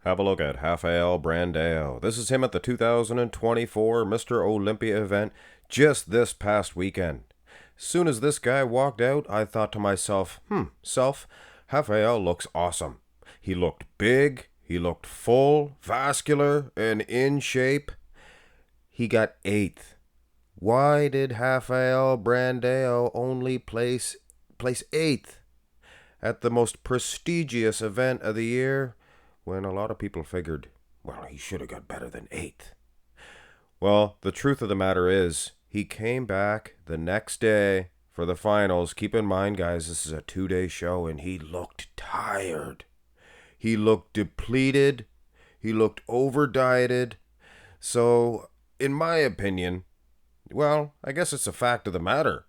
Have a look at Rafael Brandao. This is him at the 2024 Mr. Olympia event just this past weekend. Soon as this guy walked out, I thought to myself, Rafael looks awesome. He looked big, he looked full, vascular, and in shape. He got 8th. Why did Rafael Brandao only place 8th at the most prestigious event of the year, when a lot of people figured, well, he should have got better than 8th? Well, the truth of the matter is, he came back the next day for the finals. Keep in mind, guys, this is a 2-day show, and he looked tired. He looked depleted. He looked over-dieted. So, in my opinion, well, I guess it's a fact of the matter,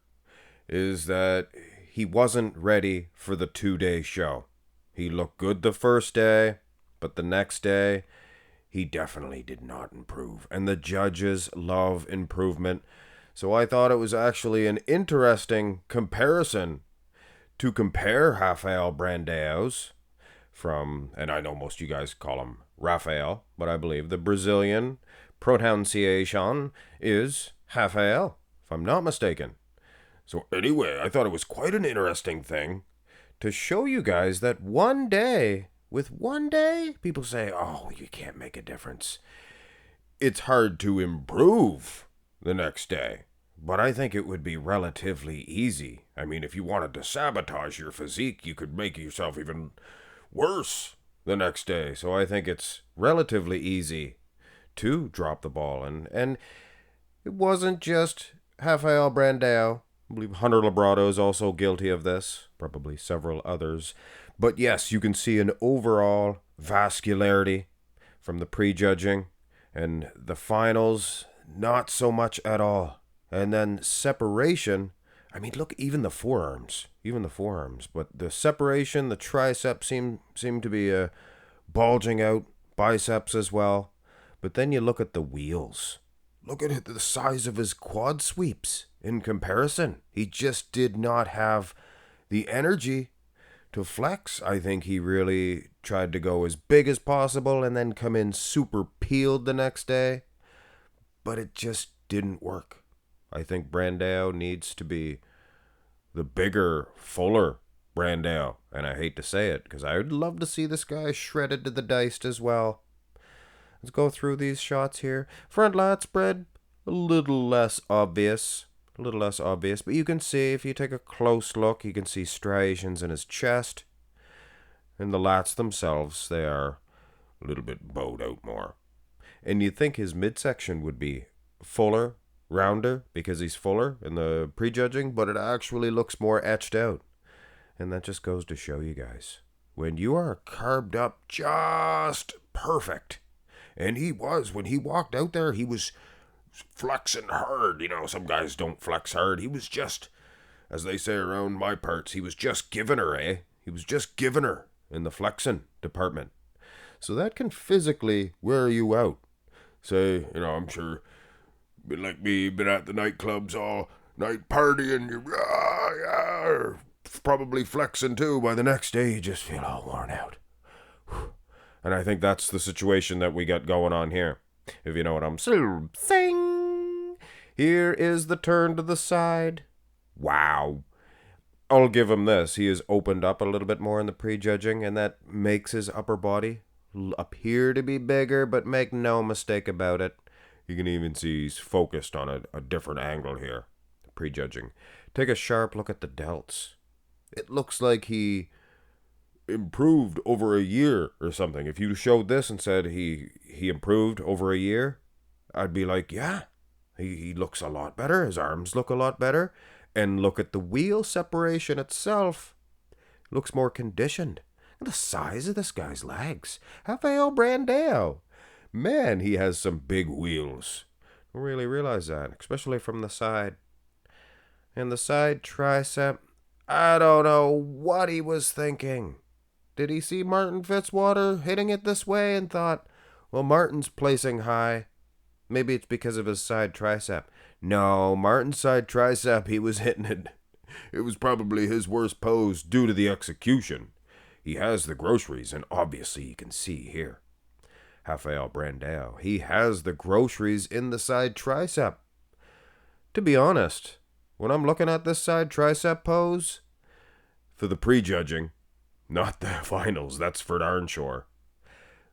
is that he wasn't ready for the 2-day show. He looked good the first day, but the next day, he definitely did not improve. And the judges love improvement. So I thought it was actually an interesting comparison to compare Rafael Brandao's from, and I know most of you guys call him Rafael, but I believe the Brazilian pronunciation is Rafael, if I'm not mistaken. So anyway, I thought it was quite an interesting thing to show you guys that one day, people say, oh, you can't make a difference. It's hard to improve the next day, but I think it would be relatively easy. I mean, if you wanted to sabotage your physique, you could make yourself even worse the next day. So I think it's relatively easy to drop the ball. And it wasn't just Rafael Brandao. I believe Hunter Labrado is also guilty of this, probably several others. But yes, you can see an overall vascularity from the prejudging, and the finals, not so much at all. And then separation, I mean, look, even the forearms, but the separation, the triceps seem to be bulging out, biceps as well. But then you look at the wheels. Look at the size of his quad sweeps in comparison. He just did not have the energy to flex. I think he really tried to go as big as possible and then come in super peeled the next day. But it just didn't work. I think Brandao needs to be the bigger, fuller Brandao. And I hate to say it, because I would love to see this guy shredded to the diced as well. Let's go through these shots here. Front lat spread, a little less obvious, but you can see, if you take a close look, you can see striations in his chest. And the lats themselves, they are a little bit bowed out more. And you'd think his midsection would be fuller, rounder, because he's fuller in the prejudging, but it actually looks more etched out. And that just goes to show you guys, when you are carved up just perfect, and he was, when he walked out there, he was flexing hard. You know, some guys don't flex hard. He was just, as they say around my parts, he was just giving her, He was just giving her in the flexing department. So that can physically wear you out. Say, you know, I'm sure, like me, been at the nightclubs all night partying, you're probably flexing too. By the next day, you just feel all worn out. And I think that's the situation that we got going on here, if you know what I'm saying. Here is the turn to the side. Wow. I'll give him this. He has opened up a little bit more in the prejudging, and that makes his upper body appear to be bigger, but make no mistake about it, you can even see he's focused on a different angle here, the prejudging. Take a sharp look at the delts. It looks like he improved over a year or something. If you showed this and said he improved over a year, I'd be like, yeah, he looks a lot better. His arms look a lot better. And look at the wheel separation itself. It looks more conditioned. And the size of this guy's legs. Rafael Brandao. Man, he has some big wheels. I really realize that, especially from the side. And the side tricep, I don't know what he was thinking. Did he see Martin Fitzwater hitting it this way and thought, well, Martin's placing high. Maybe it's because of his side tricep. No, Martin's side tricep, he was hitting it. It was probably his worst pose due to the execution. He has the groceries, and obviously you can see here. Rafael Brandao. He has the groceries in the side tricep. To be honest, when I'm looking at this side tricep pose, for the prejudging, not the finals, that's for darn sure.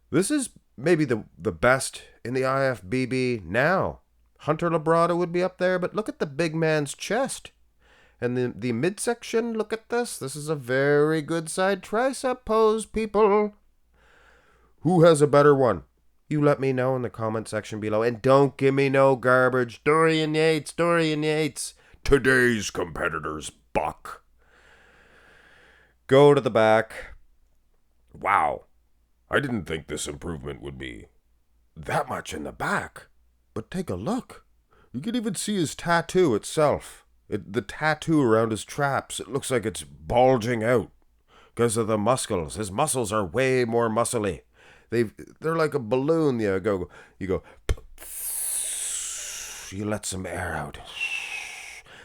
This is maybe the best in the IFBB now. Hunter Labrada would be up there, but look at the big man's chest. And the midsection, look at this. This is a very good side tricep pose, people. Who has a better one? You let me know in the comment section below. And don't give me no garbage. Dorian Yates. Today's competitor's buck. Go to the back. Wow. I didn't think this improvement would be that much in the back. But take a look. You can even see his tattoo itself. The tattoo around his traps. It looks like it's bulging out because of the muscles. His muscles are way more muscly. They're like a balloon. You go. You let some air out.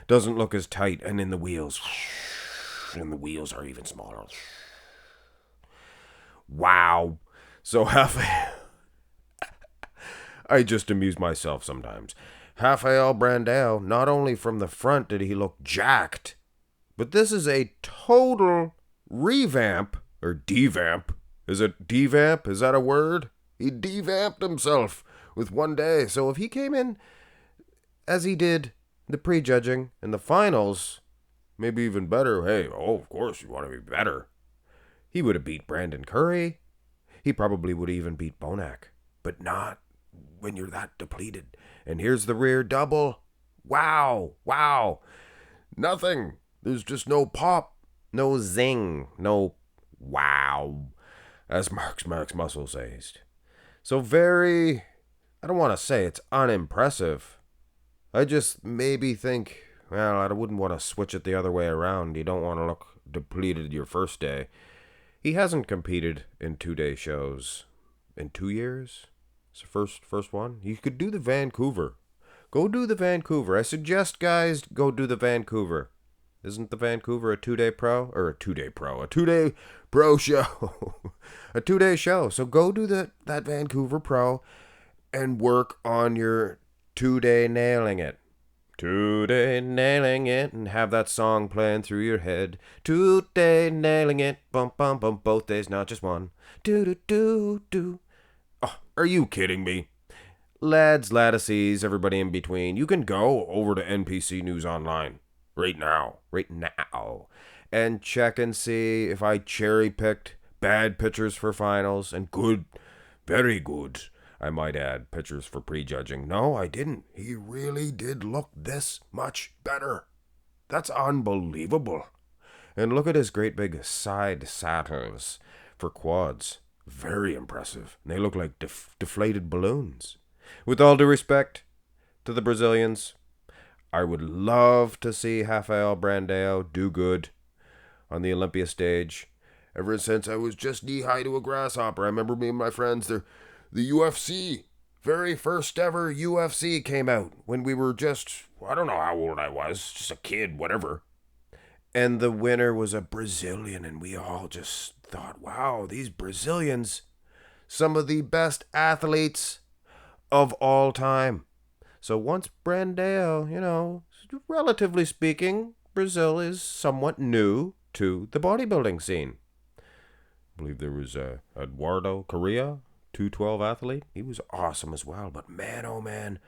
Doesn't look as tight. And in the wheels. And the wheels are even smaller. Wow. So I just amuse myself sometimes. Rafael Brandao, not only from the front did he look jacked, but this is a total revamp, or devamp. Is it devamp? Is that a word? He devamped himself with one day. So if he came in as he did the prejudging and the finals, maybe even better. Hey, of course you want to be better. He would have beat Brandon Curry. He probably would have even beat Bonac, but not when you're that depleted. And here's the rear double. Wow. Nothing. There's just no pop, no zing, no wow, as Mark's Muscle says. So I don't want to say it's unimpressive. I just maybe think, well, I wouldn't want to switch it the other way around. You don't want to look depleted your first day. He hasn't competed in 2-day shows in 2 years. It's the first one. You could do the Vancouver. Go do the Vancouver. I suggest guys go do the Vancouver. Isn't the Vancouver a 2-day pro? Or a 2-day pro. A 2-day pro show. A 2-day show. So go do that Vancouver pro and work on your 2-day nailing it. 2-day nailing it, and have that song playing through your head. 2-day nailing it, bum bum bum, both days, not just one. Do do do do. Oh, are you kidding me? Lads, lattices, everybody in between, you can go over to NPC News Online right now, and check and see if I cherry-picked bad pictures for finals and good, very good, I might add, pictures for prejudging. No, I didn't. He really did look this much better. That's unbelievable. And look at his great big side saddles for quads. Very impressive. And they look like deflated balloons. With all due respect to the Brazilians, I would love to see Rafael Brandao do good on the Olympia stage. Ever since I was just knee-high to a grasshopper, I remember me and my friends, the UFC, very first ever UFC came out when we were just, I don't know how old I was, just a kid, whatever. And the winner was a Brazilian, and we all just thought, wow, these Brazilians, some of the best athletes of all time. So once Brandao, relatively speaking, Brazil is somewhat new to the bodybuilding scene. I believe there was Eduardo Correa, 212 athlete. He was awesome as well. But man, oh man,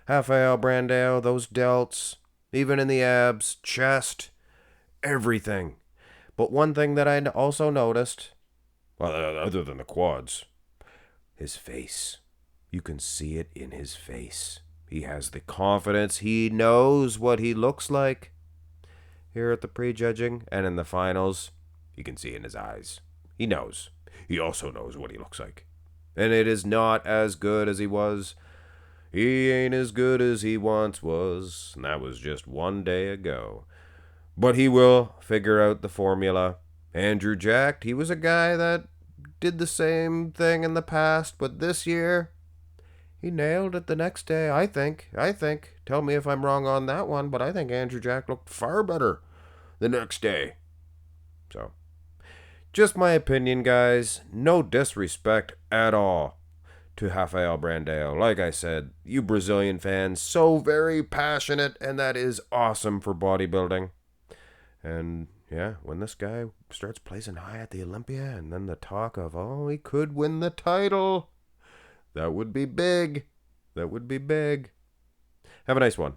Rafael Brandao, those delts, even in the abs, chest, everything. But one thing that I also noticed, well, other than the quads, his face. You can see it in his face. He has the confidence. He knows what he looks like. Here at the prejudging and in the finals, you can see in his eyes. He knows. He also knows what he looks like. And it is not as good as he was. He ain't as good as he once was. And that was just one day ago. But he will figure out the formula. Andrew Jacked, he was a guy that did the same thing in the past. But this year, he nailed it the next day, I think. Tell me if I'm wrong on that one. But I think Andrew Jack looked far better the next day. So, just my opinion, guys. No disrespect at all to Rafael Brandao. Like I said, you Brazilian fans, so very passionate, and that is awesome for bodybuilding. And yeah, when this guy starts placing high at the Olympia, and then the talk of, oh, he could win the title, that would be big. That would be big. Have a nice one.